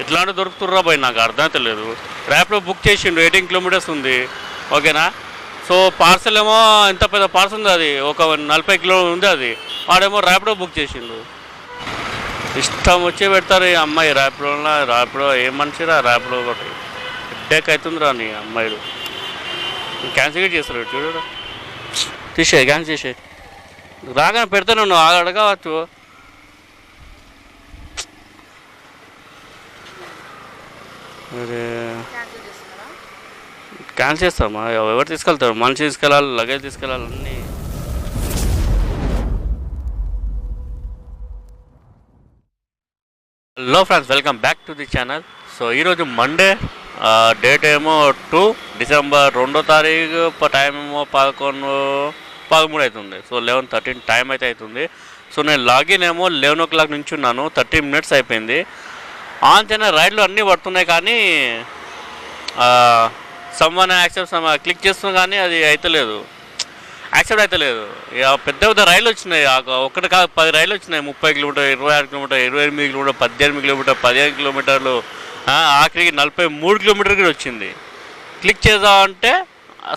ఎట్లాంటి దొరుకుతుర్రా పోయి నాకు అర్థమైతే లేదు. ర్యాపిడో బుక్ చేసిండు 18 కిలోమీటర్స్ ఉంది, ఓకేనా. సో పార్సల్ ఏమో ఎంత పెద్ద పార్సల్ ఉంది, అది ఒక 40 కిలో ఉంది. అది వాడేమో ర్యాపిడో బుక్ చేసిండు. ఇష్టం వచ్చి పెడతారు ఈ అమ్మాయి ర్యాపిడో ఏం మనిషిరా ర్యాపిడో ఒకటి హెడ్ఏక్ అవుతుందిరా నీ అమ్మాయిలు. క్యాన్సిల్ చేస్తారు చూడు, తీసేయి క్యాన్సిల్ చేసేయి. రాగానే పెడతాను నువ్వు అడగవచ్చు. అరే క్యాన్సిల్ చేస్తామా? ఎవరు తీసుకెళ్తారు? మనిషి తీసుకెళ్ళాలి, లగేజ్ తీసుకెళ్ళాలి, అన్నీ. Hello friends, welcome back to the channel. So ఈరోజు మండే, డేట్ ఏమో 2 డిసెంబర్ 2వ తారీఖు, టైం ఏమో 11:13 అవుతుంది. సో 11:13 టైం అయితే అవుతుంది. సో నేను లాగిన్ ఏమో 11 o'clock నుంచి ఉన్నాను, 30 minutes అయిపోయింది. ఆన్ చేయన రైడ్లు అన్నీ పడుతున్నాయి, కానీ సమ్వన్ యాక్సెప్ట్ క్లిక్ చేస్తున్నాం కానీ అది అయితలేదు, యాక్సెప్ట్ అవుతలేదు. ఇక పెద్ద పెద్ద రైళ్ళు వచ్చినాయి, ఒకటి కాదు 10 రైళ్ళు వచ్చినాయి. 30 కిలోమీటర్, 26 కిలోమీటర్, 28 కిలోమీటర్, 18 కిలోమీటర్, 15 కిలోమీటర్లు, ఆఖరికి 43 కిలోమీటర్కి వచ్చింది. క్లిక్ చేద్దామంటే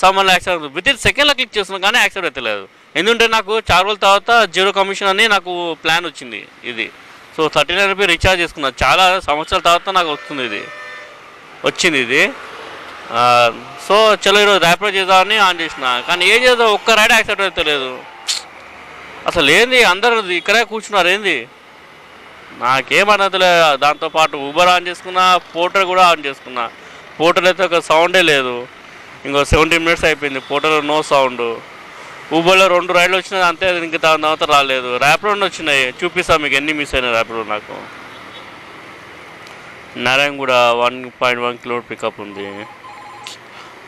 సమ్మన్ యాక్సెప్ట్ వితిన్ సెకండ్లో క్లిక్ చేస్తున్నాం కానీ యాక్సెప్ట్ అవుతలేదు. ఎందుకంటే నాకు 4 రోజుల తర్వాత 0 కమిషన్ అని నాకు ప్లాన్ వచ్చింది. ఇది సో 39 రూపీ రీఛార్జ్ చేసుకున్నాను. చాలా సంవత్సరాల తర్వాత నాకు వస్తుంది, ఇది వచ్చింది ఇది. సో చలో ఈరోజు ర్యాపిడో చేద్దామని ఆన్ చేసిన, కానీ ఏం చేద్దాం, ఒక్క రైడ్ యాక్సెప్ట్ అవుతలేదు. అసలు ఏంది, అందరూ ఇక్కడే కూర్చున్నారు ఏంది, నాకేం అర్థలేదు. దాంతోపాటు ఊబర్ ఆన్ చేసుకున్నా, పోర్టర్ కూడా ఆన్ చేసుకున్నా. పోర్టర్ అయితే ఒక సౌండే లేదు. ఇంకో 17 minutes అయిపోయింది, పోర్టర్ నో సౌండ్. ఊబర్లో 2 రైడ్లు వచ్చినాయి అంతే, ఇంక తర్వాత రాలేదు. ర్యాపిడో వచ్చినాయి, చూపిస్తాను మీకు ఎన్ని మిస్ అయినాయి ర్యాపిడో. నాకు నారాయణగూడ 1.1 కిలోమీటర్ పికప్ ఉంది,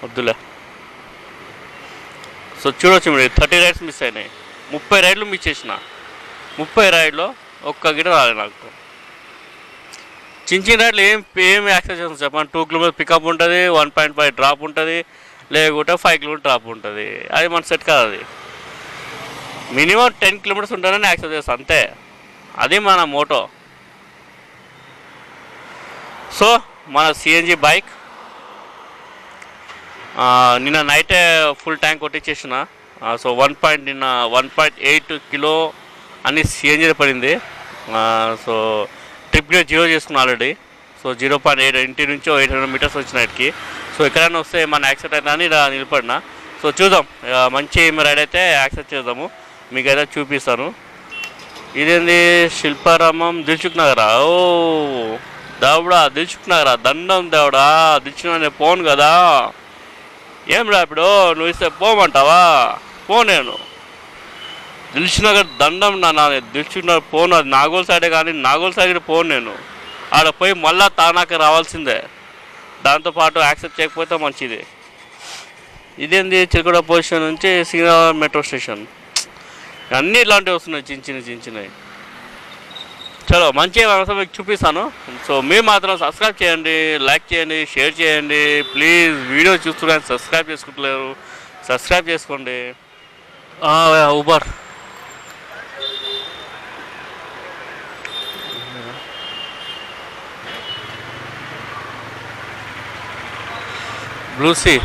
వద్దులే. సో చూడొచ్చు మీరు, 30 రైడ్స్ మిస్ అయినాయి. 30 రైడ్లు మిస్ చేసిన. 30 రైడ్లో ఒక్క గిట రాలేదు నాకు. చిన్న రైడ్లు ఏం యాక్సెస్ చేస్తాం చెప్పండి. 2 కిలోమీటర్ పికప్ ఉంటుంది, 1.5 డ్రాప్ ఉంటుంది, లేకుంటే 5 కిలోమీటర్ డ్రాప్ ఉంటుంది. అది మన సెట్ కాదు. అది మినిమం 10 కిలోమీటర్స్ ఉంటుందని యాక్సెస్ చేస్తాం అంతే, అది మన మోటో. సో మన సిఎన్జి బైక్ నిన్న నైటే ఫుల్ ట్యాంక్ కొట్టించేసిన. సో 1.8 కిలో అని సిఎన్జీ పడింది. సో ట్రిప్ కూడా 0 చేసుకున్నా ఆల్రెడీ. సో 0.8 ఇంటి నుంచి 800 meters వచ్చినాయికి. సో ఎక్కడైనా వస్తే మన యాక్సెప్ట్ అవుతా అని ఇలా నిలబడినా. సో చూద్దాం, మంచి రైడ్ అయితే యాక్సెప్ట్ చేద్దాము, మీకైతే చూపిస్తాను. ఇదేంది శిల్పారామం దిల్సుఖ్ నగరా? ఓ దేవుడా, దిల్సుఖ్ నగరా, దండం దేవుడా, దిల్సుఖ్ నేను పోను కదా. ఏం ర్యాపిడో నువ్వు ఇస్తే పోమంటావా? నేను దిల్సుఖ్ నగర్ దండం నా, దిల్సుఖ్ నగర్ పోను. అది నాగోల్ సైడే, కానీ నాగోల్ సైడ్ పోను నేను. ఆడ పోయి మళ్ళా తానాక రావాల్సిందే, దాంతోపాటు యాక్సెప్ట్ చేయకపోతే మంచిది. ఇదేంది చిలకడ పొజిషన్ నుంచి శ్రీనగర్ మెట్రో స్టేషన్, అన్నీ ఇలాంటివి వస్తున్నాయి, చిన్నవి. చలో మంచి అవసరం మీకు చూపిస్తాను. సో మీరు మాత్రం సబ్స్క్రైబ్ చేయండి, లైక్ చేయండి, షేర్ చేయండి ప్లీజ్. వీడియో చూస్తున్నాను, సబ్స్క్రైబ్ చేసుకుంటలేరు, సబ్స్క్రైబ్ చేసుకోండి. Uber బ్లూసీ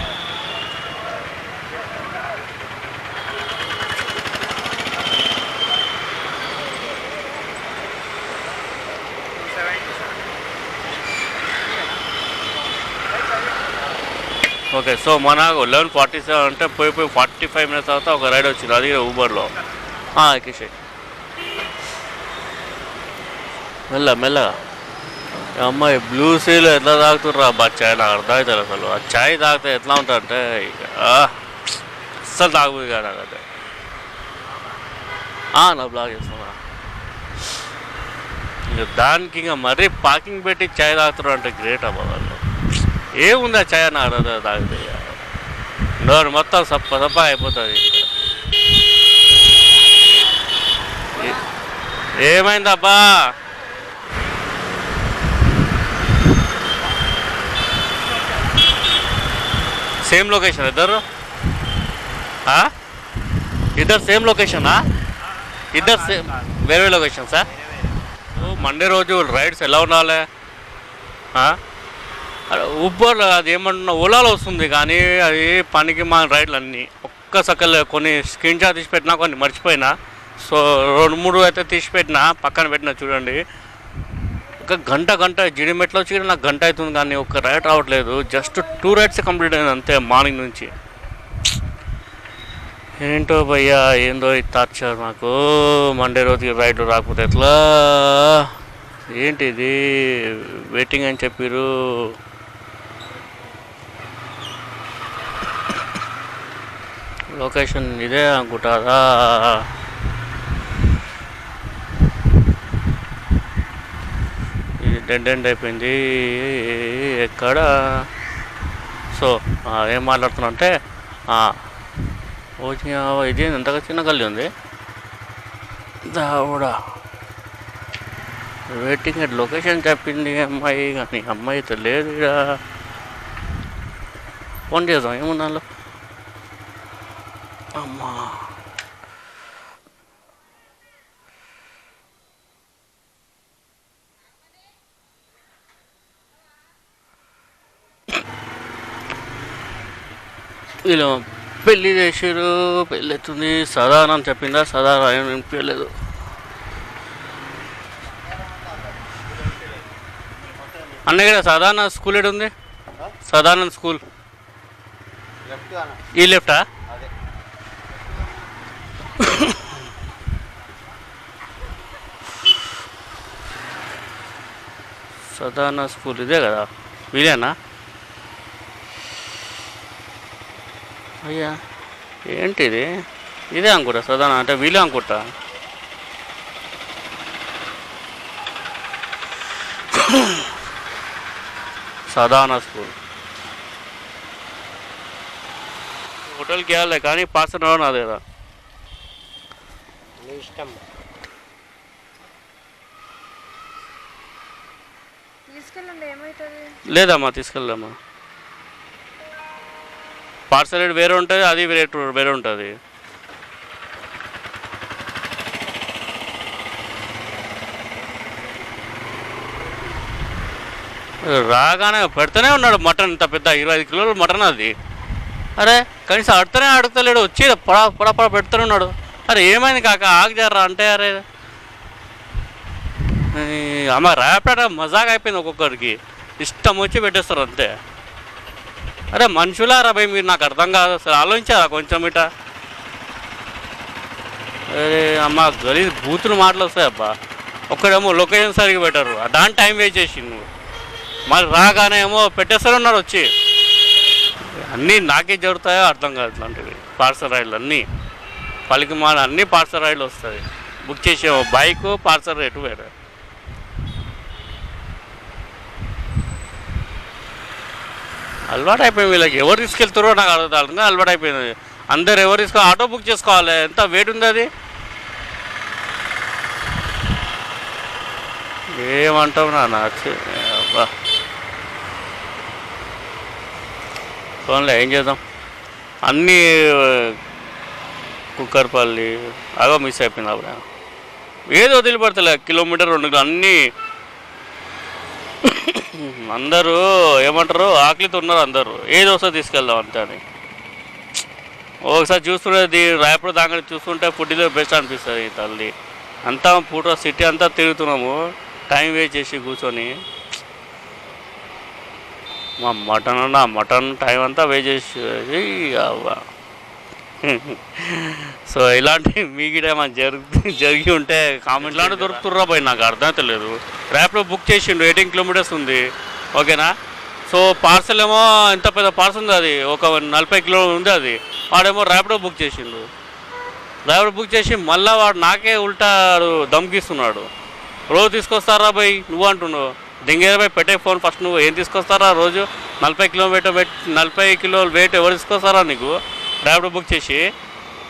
okay. సో మనకు 11:47 అంటే పోయి 45 minutes తర్వాత ఒక రైడ్ వచ్చింది, అది ఊబర్లో. ఎక్కేసాయి మెల్లగా. అమ్మాయి బ్లూ సీలో ఎట్లా తాగుతుర్రా బా చాయ్, నాకు అర్థం అవుతుంది అసలు. ఆ చాయ్ తాగితే ఎట్లా ఉంటుందంటే అస్సలు తాగుతుంది కదా నాకైతే. నా బ్లాగ్ చేస్తున్నా. ఇంకా దానికి ఇంకా మరీ పార్కింగ్ పెట్టి చాయ్ తాగుతున్నారు అంటే గ్రేట్ అబ్బా వాళ్ళు. ఏముంది ఆ చాయ్ నాకు అర్థం తాగితే, నోరు మొత్తం సప్ప అయిపోతుంది. ఏమైందబ్బా? సేమ్ లొకేషన్ ఇద్దరు సేమ్ లొకేషనా? ఇద్దరు సేమ్ వేరే లొకేషన్ సార్. మండే రోజు రైడ్స్ ఎలా ఉండాలి? ఉబ్బర్లో అది ఏమంటున్నా ఓలాలో వస్తుంది కానీ అది పనికి మా రైడ్లు అన్నీ ఒక్క సకల్ కొన్ని స్క్రీన్ షాట్ తీసి పెట్టినా కొన్ని మర్చిపోయినా. సో 2-3 అయితే తీసి పెట్టినా పక్కన పెట్టినా చూడండి. ఒక గంట జిడిమెట్లో వచ్చి నాకు గంట అవుతుంది కానీ ఒక్క రైడ్ రావట్లేదు. జస్ట్ 2 రైడ్స్ కంప్లీట్ అయింది అంతే మార్నింగ్ నుంచి. ఏంటో భయ్యా ఏందో ఇది టార్చర్ నాకు. మండే రోజుకి రైడ్ రాకపోతే ఎట్లా? ఏంటిది వెయిటింగ్ అని చెప్పారు. లొకేషన్ ఇదే అనుకుంటారా? ఇది డెడ్ ఎండ్ అయిపోయింది ఎక్కడ. సో ఏం మాట్లాడుతున్నా అంటే ఇది ఎంతగా చిన్న గల్లీ ఉంది దావుడా. వెయిటింగ్ అట్ లొకేషన్ చెప్పింది అమ్మాయి కానీ అమ్మాయి అయితే లేదు. ఇక ఫోన్ చేద్దాం ఏమున్నాలో. అమ్మా వీళ్ళు పెళ్ళి చేసారు. పెళ్ళి అవుతుంది. సాధారణ అని చెప్పిందా? సాధారణ ఏం వినిపించలేదు. అన్నయ్య కదా సాధారణ స్కూల్ ఏడు ఉంది? సాధారణ స్కూల్ ఈ లెఫ్టా? సాధారణ స్కూల్ ఇదే కదా? వీలేనా? అయ్యా ఏంటిది? ఇదే అనుకుంటా సాధారణ అంటే వీలే అనుకుంటా. సాధారణ స్కూల్ హోటల్కి వెళ్ళాలి కానీ పాస్ రావడం అదే కదా. ఇష్టం తీసుకెళ్ళండి. ఏమవుతుంది? లేదమ్మా తీసుకెళ్దామా. పార్సల్ రేట్ వేరే ఉంటుంది, అది వేరే ఉంటుంది. రాగానే పెడుతూనే ఉన్నాడు మటన్. ఇంత పెద్ద 25 కిలోల మటన్ అది. అరే కనీసం అడుగుతలేడు. వచ్చి పడ పెడుతూనే ఉన్నాడు. అరే ఏమైంది కాక ఆగజారా అంటే అరే అమ్మ ర్యాపిడ్ మజాగా అయిపోయింది. ఒక్కొక్కరికి ఇష్టం వచ్చి పెట్టేస్తారు అంతే. అరే మనుషులారా భయ్ మీరు? నాకు అర్థం కాదు అసలు. ఆలోచించారా కొంచెం ఇట? అరే అమ్మ గలీజ్ బూతులు మాటలు వస్తాయి అబ్బా. ఒక్కడేమో లొకేషన్ సరిగ్గా పెట్టారు, దాని టైం వేస్ట్ చేసి నువ్వు మరి రాగానే ఏమో పెట్టేస్తారు ఉన్నారు వచ్చి. అన్నీ నాకే జరుగుతాయో అర్థం కాదు ఇట్లాంటివి. పార్సల్ రైడ్లు అన్నీ పలికి మాల అన్నీ పార్సల్ రైడ్లు వస్తాయి. బుక్ చేసేమో బైకు పార్సల్ రేటు వేరే. అలవాటు అయిపోయింది వీళ్ళకి. ఎవరు తీసుకెళ్తారో నాకు అర్థం అలవాటు అయిపోయింది. అందరు ఎవరు తీసుకోవాలి? ఆటో బుక్ చేసుకోవాలి. ఎంత వెయిట్ ఉంది అది? ఏమంటావు నాన్న? అబ్బా ఫోన్లో ఏం చేద్దాం. అన్నీ కుక్కర్పల్లి అగో మిస్ అయిపోయింది. అప్పుడు ఏదో వదిలిపడతలే కిలోమీటర్ 2 కిలో అన్నీ. అందరూ ఏమంటారు ఆకలితో ఉన్నారు అందరూ. ఏదో ఒకసారి తీసుకెళ్దాం అంతే అని. ఒకసారి చూస్తుంటే రాయపూర్ దాకా చూస్తుంటే ఫుడ్లో బెస్ట్ అనిపిస్తుంది. తల్లి అంతా పూట సిటీ అంతా తిరుగుతున్నాము టైం వేస్ట్ చేసి కూర్చొని. మా మటన్ టైం అంతా వేస్ట్ చేసి అవ్వ. సో ఇలాంటివి మీకు ఏమైనా జరిగి ఉంటే కామెంట్ లాంటి దొరుకుతుర్రా పోయి నాకు అర్థమైతే లేదు. ర్యాపిడో బుక్ చేసిండు 18 కిలోమీటర్స్ ఉంది ఓకేనా. సో పార్సల్ ఏమో ఎంత పెద్ద పార్సల్ ఉంది, అది ఒక 40 కిలో ఉంది. అది వాడేమో ర్యాపిడో బుక్ చేసిండు. ర్యాపిడో బుక్ చేసి మళ్ళీ వాడు నాకే ఉల్టా దమ్కిస్తున్నాడు. రోజు తీసుకొస్తారా పోయి నువ్వు అంటున్నావు. దింగేరా పోయి పెట్టే ఫోన్ ఫస్ట్. నువ్వు ఏం తీసుకొస్తారా రోజు? 40 కిలోలు వెయిట్ ఎవరు తీసుకొస్తారా నీకు ర్యాపిడో బుక్ చేసి?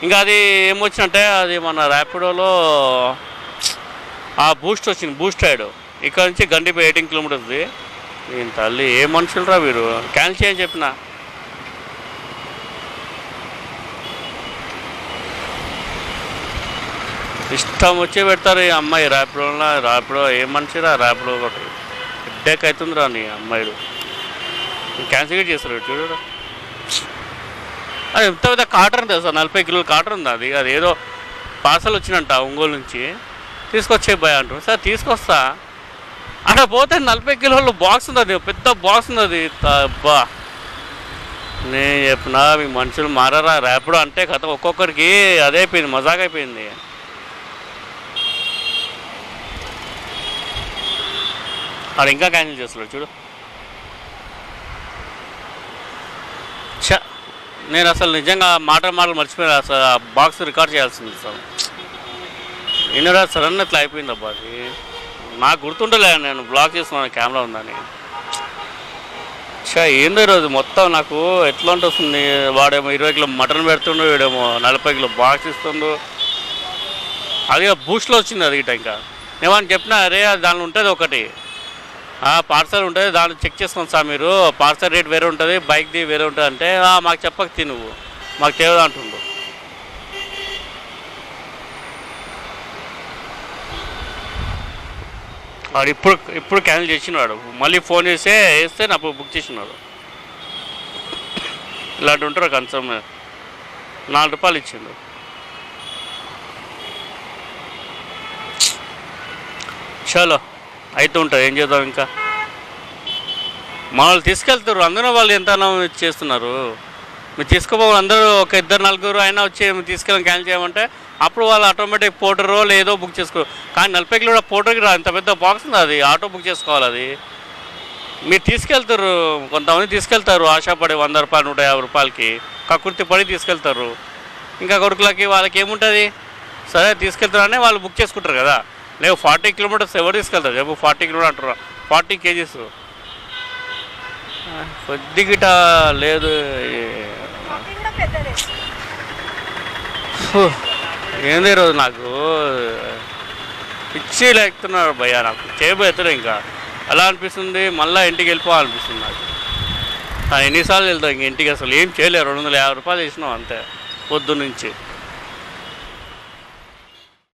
ఇంకా అది ఏమొచ్చినట్టే అది మన ర్యాపిడోలో ఆ బూస్ట్ వచ్చింది, బూస్ట్ రైడ్. ఇక్కడ నుంచి గండిపై 18 కిలోమీటర్స్ది. నేను తల్లి ఏ మనుషులరా మీరు? క్యాన్సిల్ చేయని చెప్పిన. ఇష్టం వచ్చి పెడతారు ఈ అమ్మాయి ర్యాపిడో. ఏం మనిషిరా ర్యాపిడో ఒకటి హెడ్ఏక్ అవుతుందిరా నీ అమ్మాయిడు క్యాన్సిల్ చేస్తారు చూడు. అది ఎంత పెద్ద కాటర్ ఉంది సార్, 40 కిలోల కాటర్ ఉంది. అది ఏదో పార్సల్ వచ్చినంట ఒంగోలు నుంచి, తీసుకొచ్చే భయ అంటారు. సార్ తీసుకొస్తా అక్కడ పోతే 40 కిలోల బాక్స్ ఉంది, అది పెద్ద బాక్స్ ఉంది. అది అబ్బా నేను చెప్పినా మీ మనుషులు మారారా ర్యాపిడో అంటే కథ ఒక్కొక్కరికి అదే అయిపోయింది, మజాక్ అయిపోయింది. ఆడు ఇంకా క్యాన్సిల్ చేస్తున్నాడు చూడు. చ నేను అసలు నిజంగా మాటలు మర్చిపోయాను. అసలు ఆ బాక్స్ రికార్డ్ చేయాల్సింది అసలు. నేను సడన్ ఇట్లా అయిపోయింది అబ్బా. అది నాకు గుర్తుండలే, నేను బ్లాక్ చేస్తున్నాను కెమెరా ఉందని. చా ఏందో ఈరోజు మొత్తం నాకు ఎట్లా ఉంటుంది. వాడేమో 20 కిలో మటన్ పెడుతుండు, వీడేమో 40 కిలో బాక్స్ ఇస్తుండు. అది బూస్ట్లో వచ్చింది అది ఇట. ఇంకా నేను చెప్పినా అరే దానిలో ఉంటుంది ఒకటి పార్సల్ ఉంటుంది, దాన్ని చెక్ చేసుకోండి సార్ మీరు, పార్సల్ రేట్ వేరే ఉంటుంది, బైక్ది వేరే ఉంటుంది అంటే మాకు చెప్పక నువ్వు మాకు తెలియదు అంటుండు. వాడు ఇప్పుడు క్యాన్సిల్ చేసినాడు. మళ్ళీ ఫోన్ వేస్తే నాకు బుక్ చేసినాడు. ఇలాంటి ఉంటారు కన్సర్మ్. 4 రూపాయలు ఇచ్చిండు. చలో అయితే ఉంటుంది, ఏం చేద్దాం. ఇంకా మనల్ని తీసుకెళ్తారు, అందులో వాళ్ళు ఎంత చేస్తున్నారు. మీరు తీసుకోపోవాలి అందరూ ఒక 2-4 అయినా వచ్చి తీసుకెళ్ళి క్యాన్సిల్ చేయమంటే అప్పుడు వాళ్ళు ఆటోమేటిక్ పోర్టరో లేదో బుక్ చేసుకో. కానీ 40 కిలో పోర్టర్కి రా, ఇంత పెద్ద బాక్స్ ఉంది, అది ఆటో బుక్ చేసుకోవాలి. అది మీరు తీసుకెళ్తారు, కొంతమంది తీసుకెళ్తారు ఆశపడి 100 రూపాయలు 150 రూపాయలకి కకుర్తి పడి తీసుకెళ్తారు. ఇంకా కొడుకులకి వాళ్ళకి ఏముంటుంది, సరే తీసుకెళ్తారనే వాళ్ళు బుక్ చేసుకుంటారు కదా. లేవు 40 కిలోమీటర్స్ ఎవరు తీసుకెళ్తారు చెప్పు. 40 కిలోమీటర్ అంటారు, 40 కేజీస్ కొద్దిగిట లేదు. ఏంది ఈరోజు నాకు పిచ్చి లేకుతున్నాడు భయ్యా. నాకు చేయబోతున్నా ఇంకా అలా అనిపిస్తుంది. మళ్ళీ ఇంటికి వెళ్ళిపోవాలనిపిస్తుంది నాకు. ఎన్నిసార్లు వెళ్తాం ఇంక ఇంటికి, అసలు ఏం చేయలేరు. 250 రూపాయలు వేసినాం అంతే పొద్దున్నుంచి.